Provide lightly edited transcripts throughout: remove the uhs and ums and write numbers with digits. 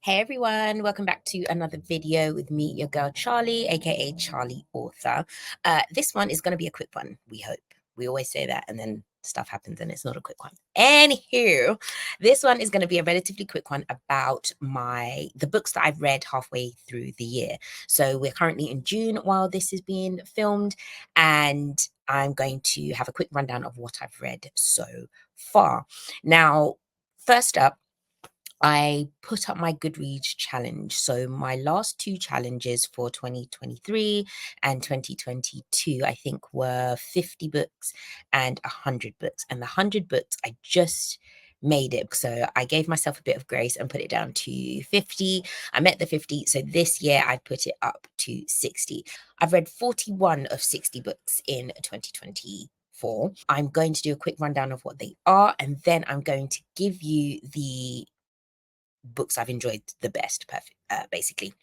Hey everyone, welcome back to another video with me, your girl Charlie, aka Charlie Author. This one is going to be a quick one, we hope. We always say that and then stuff happens and it's not a quick one. Anywho, this one is going to be a relatively quick one about the books that I've read halfway through the year. So we're currently in June while this is being filmed, and I'm going to have a quick rundown of what I've read so far. Now, first up, I put up my Goodreads challenge. So my last two challenges for 2023 and 2022, I think, were 50 books and 100 books. And the 100 books, I just made it. So I gave myself a bit of grace and put it down to 50. I met the 50. So this year I put it up to 60. I've read 41 of 60 books in 2024. I'm going to do a quick rundown of what they are, and then I'm going to give you the books I've enjoyed the best, basically.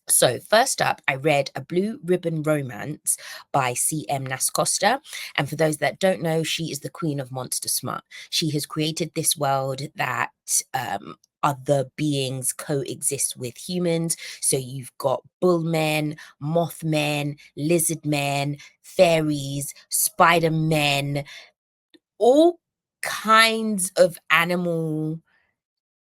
So first up, I read A Blue Ribbon Romance by C.M. Nascosta. And for those that don't know, she is the queen of monster smut. She has created this world that other beings coexist with humans. So you've got bullmen, mothmen, lizard men, fairies, spider men, all kinds of animal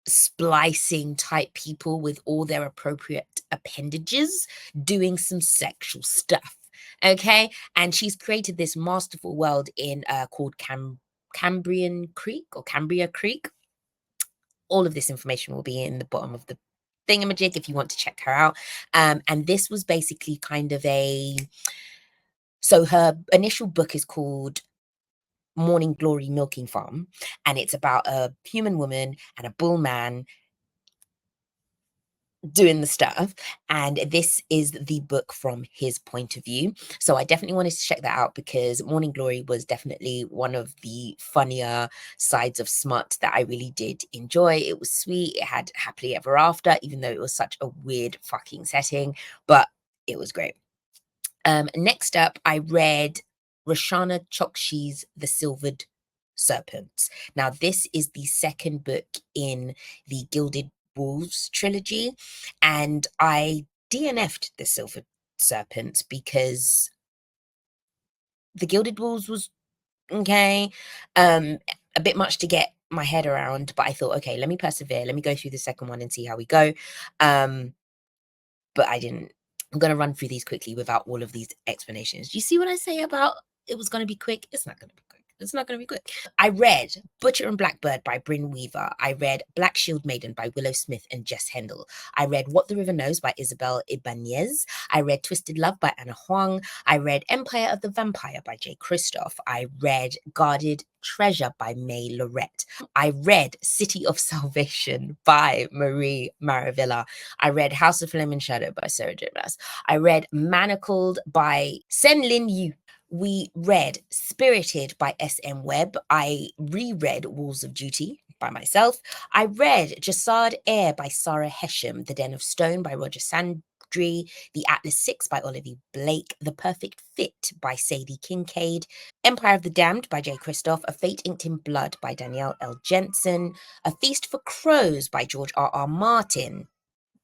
splicing type people with all their appropriate appendages doing some sexual stuff. Okay, and she's created this masterful world in called Cambrian Creek or Cambria Creek. All of this information will be in the bottom of the thingamajig if you want to check her out. And this was basically kind of so her initial book is called Morning Glory Milking Farm, and it's about a human woman and a bull man doing the stuff, and this is the book from his point of view. So I definitely wanted to check that out because Morning Glory was definitely one of the funnier sides of smut that I really did enjoy. It was sweet, it had happily ever after, even though it was such a weird fucking setting, but it was great. Next up, I read Roshana Chokshi's The Silvered Serpents. Now, this is the second book in the Gilded Wolves trilogy, and I DNF'd The Silvered Serpents because the Gilded Wolves was okay, a bit much to get my head around, but I thought, okay, let me persevere, let me go through the second one and see how we go. But I didn't. I'm going to run through these quickly without all of these explanations. Do you see what I say about it was going to be quick? It's not going to be quick. It's not going to be quick. I read Butcher and Blackbird by Bryn Weaver. I read Black Shield Maiden by Willow Smith and Jess Hendel. I read What the River Knows by Isabel Ibanez. I read Twisted Love by Anna Huang. I read Empire of the Vampire by Jay Kristoff. I read Guarded Treasure by May Lorette. I read City of Salvation by Marie Maravilla. I read House of Flame and Shadow by Sarah J. Maas. I read Manacled by Sen Lin Yu. We read Spirited by S.M. Webb. I reread Walls of Duty by myself. I read Jasad Air by Sarah Hesham, The Den of Stone by Roger Sandry, The Atlas 6 by Olivia Blake, The Perfect Fit by Sadie Kincaid, Empire of the Damned by Jay Kristoff, A Fate Inked in Blood by Danielle L. Jensen, A Feast for Crows by George R.R. Martin,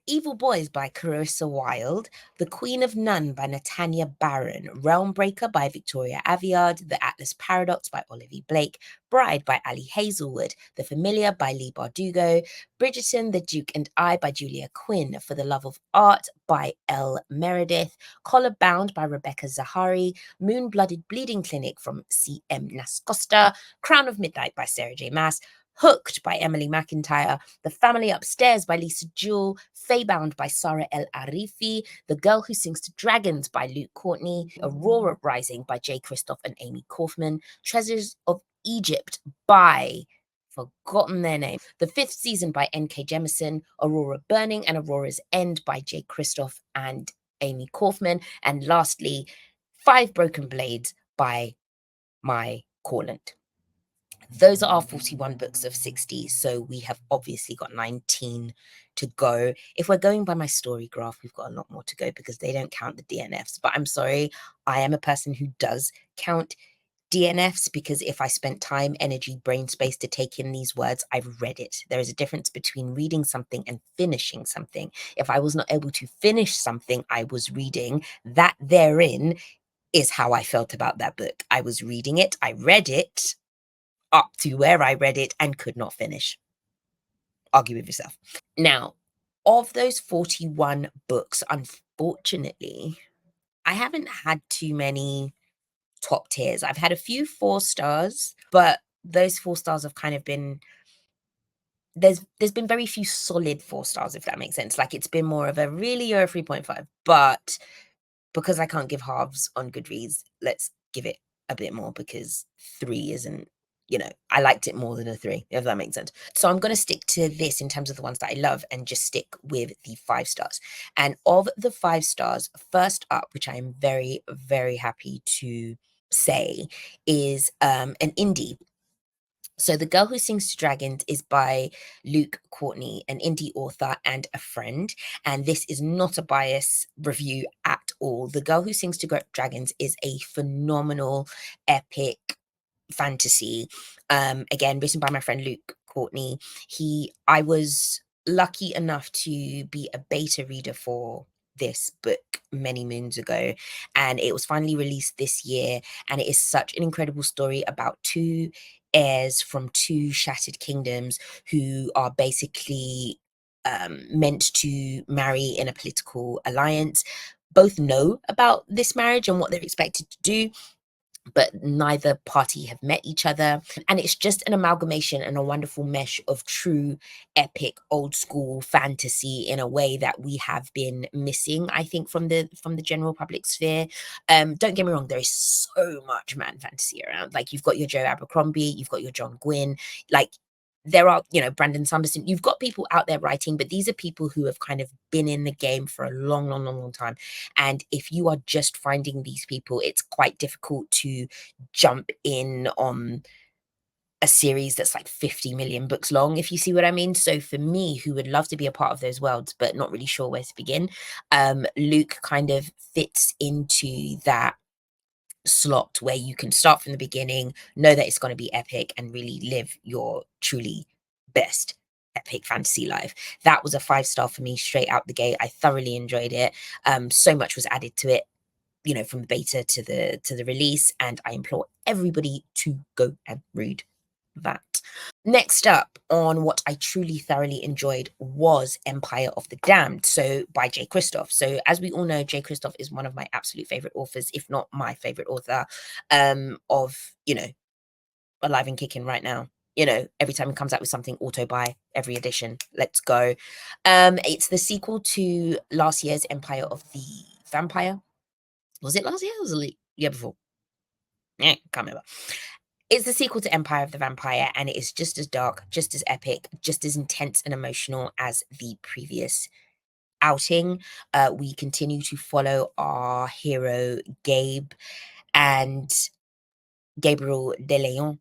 Evil Boys by Carissa Wilde, The Queen of None by Natanya Barron, Realmbreaker by Victoria Aveyard, The Atlas Paradox by Olivia Blake, Bride by Ali Hazelwood, The Familiar by Lee Bardugo, Bridgerton, The Duke and I by Julia Quinn, For the Love of Art by Elle Meredith, Collar Bound by Rebecca Zahari, Moon-Blooded Bleeding Clinic from C.M. Nascosta, Crown of Midnight by Sarah J. Maas, Hooked by Emily McIntyre, The Family Upstairs by Lisa Jewell, Faybound by Sarah El Arifi, The Girl Who Sings to Dragons by Luke Courtney, Aurora Rising by Jay Kristoff and Amy Kaufman, Treasures of Egypt by forgotten their name. The Fifth Season by N.K. Jemisin, Aurora Burning and Aurora's End by Jay Kristoff and Amy Kaufman, and lastly, Five Broken Blades by Mai Corland. Those are our 41 books of 60. So we have obviously got 19 to go. If we're going by my story graph, we've got a lot more to go because they don't count the DNFs. But I'm sorry, I am a person who does count DNFs because if I spent time, energy, brain space to take in these words, I've read it. There is a difference between reading something and finishing something. If I was not able to finish something I was reading, that therein is how I felt about that book. I was reading it, I read it up to where I read it and could not finish. Argue with yourself. Now, of those 41 books, unfortunately, I haven't had too many top tiers. I've had a few 4 stars, but those 4 stars have kind of been there's been very few solid 4 stars, if that makes sense. Like it's been more of a really you're a 3.5. But because I can't give halves on Goodreads, let's give it a bit more because 3 isn't, I liked it more than a 3, if that makes sense. So I'm going to stick to this in terms of the ones that I love and just stick with the 5 stars. And of the 5 stars, first up, which I am very, very happy to say, is an indie. So The Girl Who Sings to Dragons is by Luke Courtney, an indie author and a friend. And this is not a bias review at all. The Girl Who Sings to Dragons is a phenomenal, epic fantasy. Again, written by my friend Luke Courtney. I was lucky enough to be a beta reader for this book many moons ago, and it was finally released this year. And it is such an incredible story about two heirs from two shattered kingdoms who are basically meant to marry in a political alliance. Both know about this marriage and what they're expected to do, but neither party have met each other. And it's just an amalgamation and a wonderful mesh of true epic old school fantasy in a way that we have been missing, I think, from the general public sphere. Don't get me wrong, there is so much man fantasy around. Like you've got your Joe Abercrombie, you've got your John Gwynne, like there are, Brandon Sanderson. You've got people out there writing, but these are people who have kind of been in the game for a long, long, long, long time. And if you are just finding these people, it's quite difficult to jump in on a series that's like 50 million books long, if you see what I mean. So for me, who would love to be a part of those worlds, but not really sure where to begin, Luke kind of fits into that slot where you can start from the beginning, know that it's going to be epic, and really live your truly best epic fantasy life. That was a 5 star for me straight out the gate. I thoroughly enjoyed it. So much was added to it, from the beta to the release, and I implore everybody to go and read that. Next up on what I truly thoroughly enjoyed was Empire of the Damned, so by Jay Kristoff. So as we all know, Jay Kristoff is one of my absolute favorite authors, if not my favorite author, of, alive and kicking right now. Every time he comes out with something, auto buy every edition. Let's go. It's the sequel to last year's Empire of the Vampire. Was it last year or was it the year before? Can't remember. It's the sequel to Empire of the Vampire, and it is just as dark, just as epic, just as intense and emotional as the previous outing. We continue to follow our hero, and Gabriel de Leon,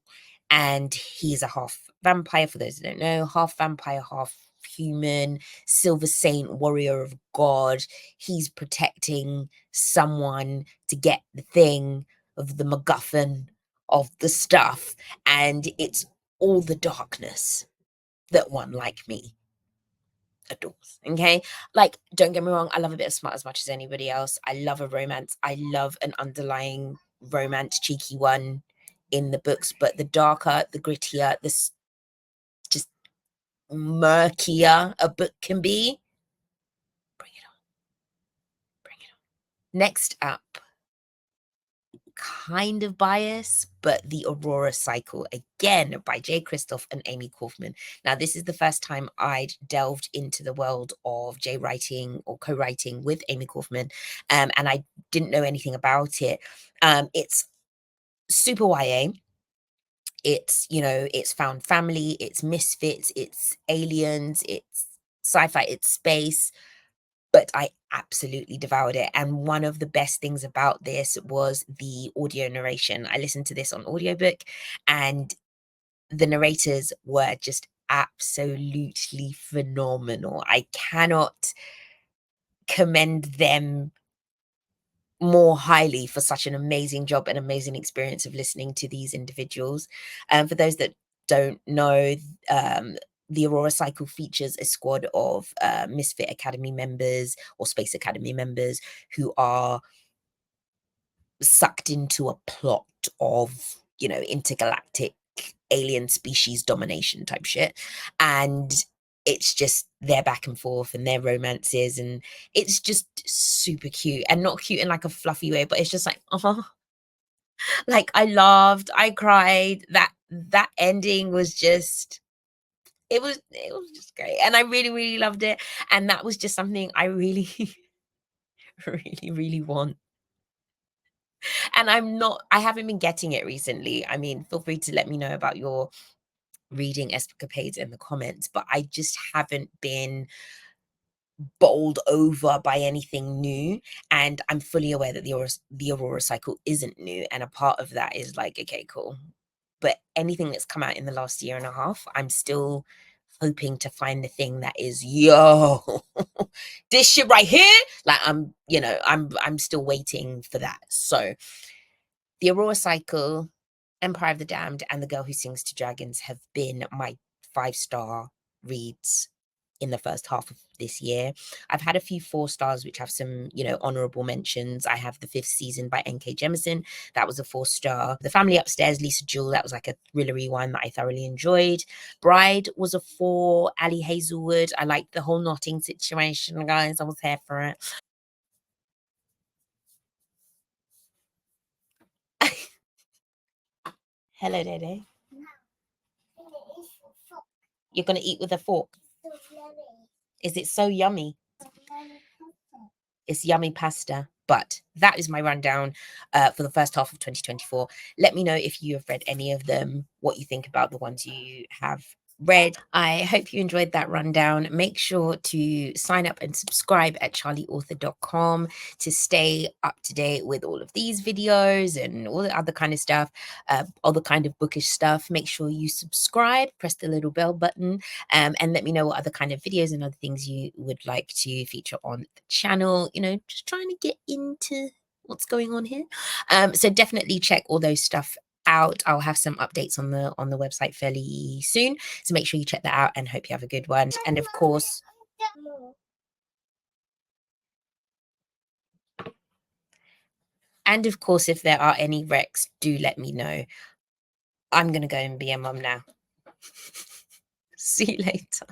and he's a half vampire, for those who don't know, half vampire, half human, silver saint, warrior of God. He's protecting someone to get the thing of the MacGuffin of the stuff, and it's all the darkness that one like me adores. Okay, like don't get me wrong, I love a bit of smut as much as anybody else. I love a romance. I love an underlying romance, cheeky one in the books, but the darker, the grittier, this just murkier a book can be, bring it on, bring it on. Next up, kind of bias, but The Aurora Cycle, again by Jay Kristoff and Amy Kaufman. Now, this is the first time I'd delved into the world of Jay writing or co-writing with Amy Kaufman, and I didn't know anything about it. It's super YA. It's found family, it's misfits, it's aliens, it's sci-fi, it's space, but I absolutely devoured it. And one of the best things about this was the audio narration. I listened to this on audiobook, and the narrators were just absolutely phenomenal. I cannot commend them more highly for such an amazing job and amazing experience of listening to these individuals. For those that don't know, um, the Aurora Cycle features a squad of Misfit Academy members or Space Academy members who are sucked into a plot of, you know, intergalactic alien species domination type shit. And it's just their back and forth and their romances, and it's just super cute, and not cute in like a fluffy way, but it's just like, oh, like I laughed, I cried. That ending was just, it was just great. And I really, really loved it. And that was just something I really, really, really want. And I haven't been getting it recently. I mean, feel free to let me know about your reading escapades in the comments, but I just haven't been bowled over by anything new. And I'm fully aware that the Aurora cycle isn't new. And a part of that is like, okay, cool. But anything that's come out in the last year and a half, I'm still hoping to find the thing that is, yo, this shit right here. Like I'm still waiting for that. So the Aurora Cycle, Empire of the Damned, and The Girl Who Sings to Dragons have been my 5-star reads in the first half of this year. I've had a few 4 stars, which have some, you know, honorable mentions. I have the 5th season by N.K. Jemisin. That was a 4-star. The Family Upstairs, Lisa Jewell, that was like a thrillery one that I thoroughly enjoyed. Bride was a 4. Ali Hazelwood, I liked the whole knotting situation, guys. I was here for it. Hello, Dede. You're going to eat with a fork. Is it so yummy? It's yummy pasta. But that is my rundown for the first half of 2024. Let me know if you have read any of them, what you think about the ones you have read. I hope you enjoyed that rundown. Make sure to sign up and subscribe at charlieauthor.com to stay up to date with all of these videos and all the other kind of stuff, all the kind of bookish stuff. Make sure you subscribe, press the little bell button, and let me know what other kind of videos and other things you would like to feature on the channel. You know, just trying to get into what's going on here. So definitely check all those stuff out. I'll have some updates on the website fairly soon. So make sure you check that out and hope you have a good one. And of course, if there are any wrecks, do let me know. I'm gonna go and be a mum now. See you later.